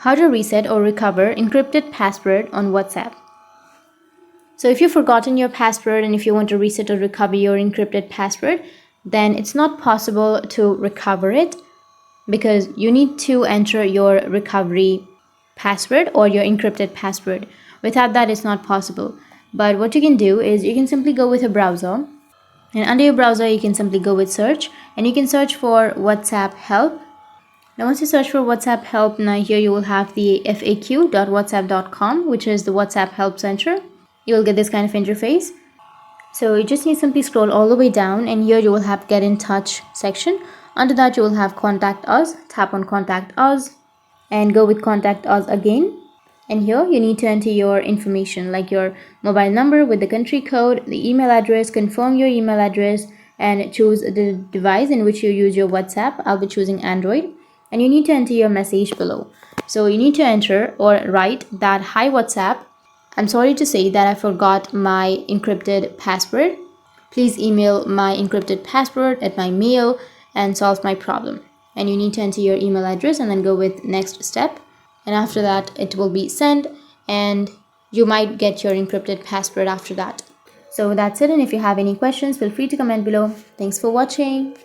How to reset or recover encrypted password on WhatsApp. So if you've forgotten your password and if you want to reset or recover your encrypted password, then it's not possible to recover it because you need to enter your recovery password or your encrypted password. Without that, it's not possible. But what you can do is you can simply go with a browser, and under your browser you can simply go with search, and you can search for WhatsApp help. Now once you search for WhatsApp help, now here you will have the faq.whatsapp.com, which is the WhatsApp help center. You will get this kind of interface. So you just need to simply scroll all the way down, and here you will have get in touch section. Under that you will have contact us. Tap on contact us and go with contact us again. And here you need to enter your information like your mobile number with the country code, the email address, confirm your email address, and choose the device in which you use your WhatsApp. I'll be choosing Android. And you need to enter your message below. So you need to enter or write that, "Hi WhatsApp, I'm sorry to say that I forgot my encrypted password. Please email my encrypted password at my mail and solve my problem." And you need to enter your email address and then go with next step. And after that it will be sent, and you might get your encrypted password after that. So that's it, and if you have any questions, feel free to comment below. Thanks for watching.